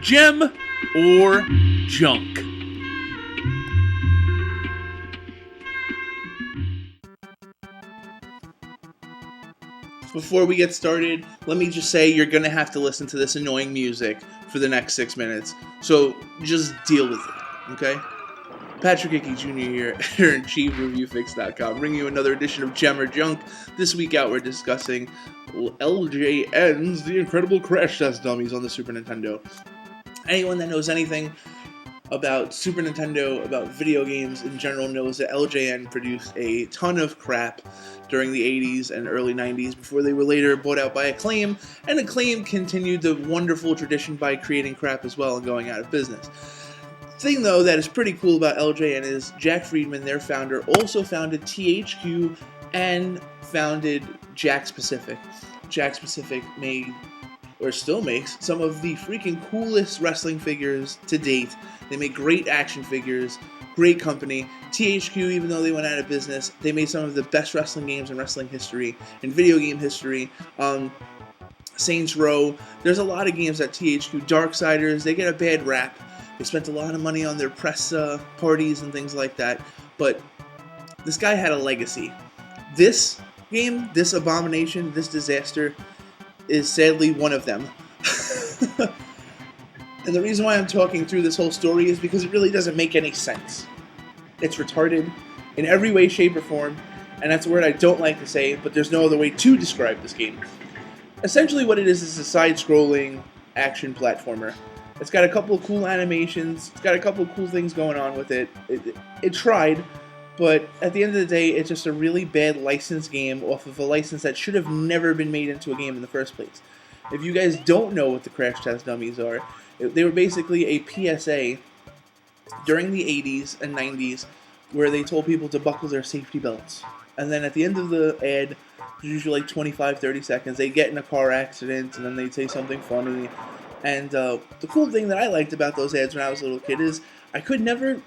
Gem or junk? Before we get started, let me just say you're going to have to listen to this annoying music for the next 6 minutes. So just deal with it, okay? Patrick Hickey Jr. here, editor-in-chief, ReviewFix.com, bringing you another edition of Gem or Junk. This week out, we're discussing LJN's The Incredible Crash Test Dummies on the Super Nintendo. Anyone that knows anything about Super Nintendo, about video games in general, knows that LJN produced a ton of crap during the 80s and early 90s before they were later bought out by Acclaim, and Acclaim continued the wonderful tradition by creating crap as well and going out of business. The thing, though, that is pretty cool about LJN is Jack Friedman, their founder, also founded THQ and founded Jakks Pacific. Jakks Pacific made, or still makes, some of the freaking coolest wrestling figures to date. They make great action figures, great company. THQ, even though they went out of business, they made some of the best wrestling games in wrestling history, in video game history. Saints Row, there's a lot of games at THQ. Darksiders, they get a bad rap. They spent a lot of money on their press parties and things like that, but this guy had a legacy. This game, this abomination, this disaster, is sadly one of them. And the reason why I'm talking through this whole story is because it really doesn't make any sense. It's retarded in every way, shape, or form, and that's a word I don't like to say, but there's no other way to describe this game. Essentially what it is a side-scrolling action platformer. It's got a couple of cool animations, it's got a couple of cool things going on with it. It tried, but at the end of the day, it's just a really bad licensed game off of a license that should have never been made into a game in the first place. If you guys don't know what the Crash Test Dummies are, they were basically a PSA during the 80s and 90s where they told people to buckle their safety belts. And then at the end of the ad, usually like 25-30 seconds, they'd get in a car accident and then they'd say something funny. And the cool thing that I liked about those ads when I was a little kid is I could never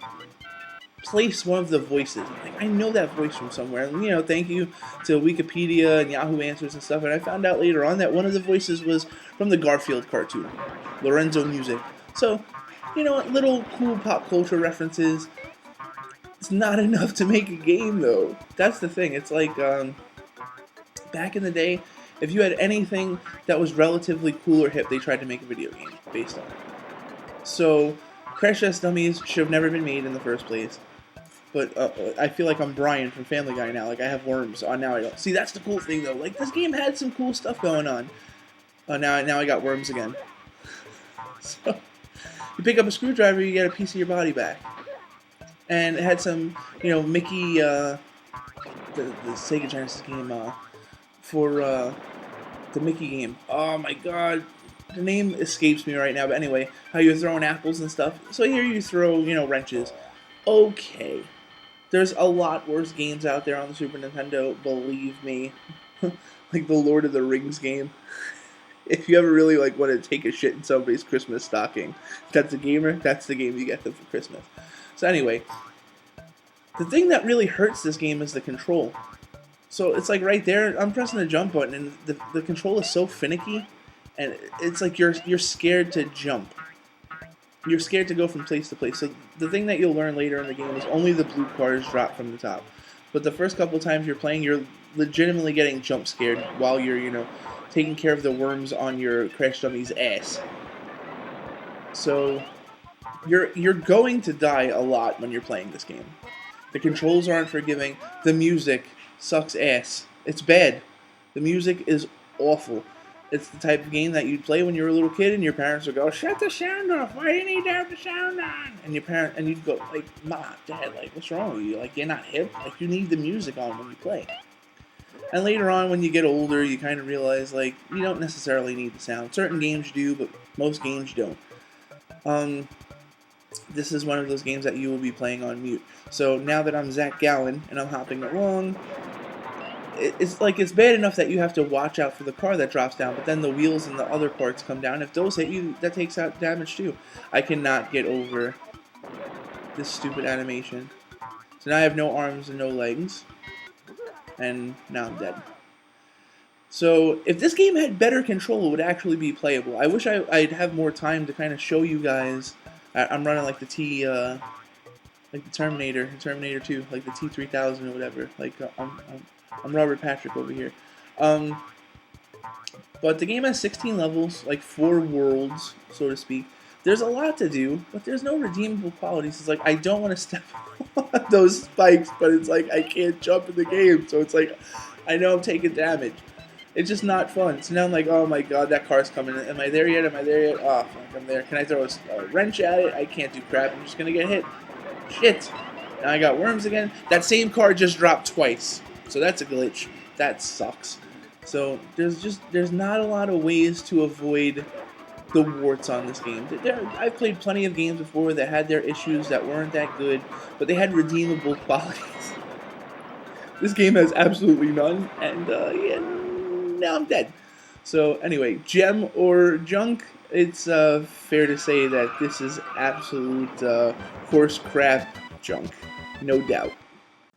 place one of the voices. Like, I know that voice from somewhere. And, you know, thank you to Wikipedia and Yahoo Answers and stuff. And I found out later on that one of the voices was from the Garfield cartoon, Lorenzo Music. So, you know, little cool pop culture references. It's not enough to make a game, though. That's the thing. It's like, back in the day, if you had anything that was relatively cool or hip, they tried to make a video game based on it. So, Crash Test Dummies should have never been made in the first place. But I feel like I'm Brian from Family Guy now. Like, I have worms. Oh, now I don't. See, that's the cool thing, though. Like, this game had some cool stuff going on. Now I got worms again. So, you pick up a screwdriver, you get a piece of your body back. And it had some, you know, Mickey, the Sega Genesis game, for the Mickey game. Oh my god, the name escapes me right now, but anyway, how you're throwing apples and stuff. So here you throw, you know, wrenches. Okay. There's a lot worse games out there on the Super Nintendo, believe me. Like the Lord of the Rings game. If you ever really like want to take a shit in somebody's Christmas stocking, that's a gamer, that's the game you get them for Christmas. So anyway, the thing that really hurts this game is the control. So it's like right there, I'm pressing the jump button, and the control is so finicky, and it's like you're scared to jump. You're scared to go from place to place. So the thing that you'll learn later in the game is only the blue cars drop from the top. But the first couple times you're playing, you're legitimately getting jump scared while you're, you know, taking care of the worms on your Crash Dummy's ass. So you're going to die a lot when you're playing this game. The controls aren't forgiving. The music sucks ass. It's bad. The music is awful. It's the type of game that you'd play when you were a little kid and your parents would go, "Shut the sound off, why do you need to have the sound on?" And you'd go, like, "Mom, Dad, like, what's wrong with you? Like, you're not hip? Like, you need the music on when you play." And later on, when you get older, you kind of realize, like, you don't necessarily need the sound. Certain games do, but most games don't. This is one of those games that you will be playing on mute. So now that I'm Zach Gallen and I'm hopping along, it's like it's bad enough that you have to watch out for the car that drops down, but then the wheels and the other parts come down. If those hit you, that takes out damage too. I cannot get over this stupid animation. So now I have no arms and no legs, and now I'm dead. So if this game had better control, it would actually be playable. I wish I'd have more time to kind of show you guys. I'm running like the like the Terminator 2, like the T3000 or whatever. Like I'm Robert Patrick over here. But the game has 16 levels, like 4 worlds, so to speak. There's a lot to do, but there's no redeemable qualities. It's like, I don't want to step on those spikes, but it's like, I can't jump in the game. So it's like, I know I'm taking damage. It's just not fun. So now I'm like, oh my god, that car's coming. Am I there yet? Am I there yet? Oh, fuck, I'm there. Can I throw a wrench at it? I can't do crap. I'm just going to get hit. Shit. Now I got worms again. That same car just dropped twice. So that's a glitch. That sucks. So there's not a lot of ways to avoid the warts on this game. I've played plenty of games before that had their issues that weren't that good, but they had redeemable qualities. This game has absolutely none, and yeah, now I'm dead. So anyway, gem or junk, it's fair to say that this is absolute horse crap junk, no doubt.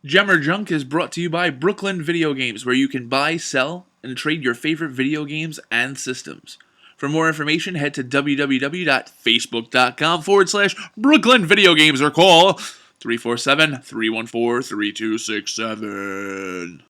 Gem or Junk is brought to you by Brooklyn Video Games, where you can buy, sell, and trade your favorite video games and systems. For more information, head to www.facebook.com/Brooklyn Video Games or call 347-314-3267.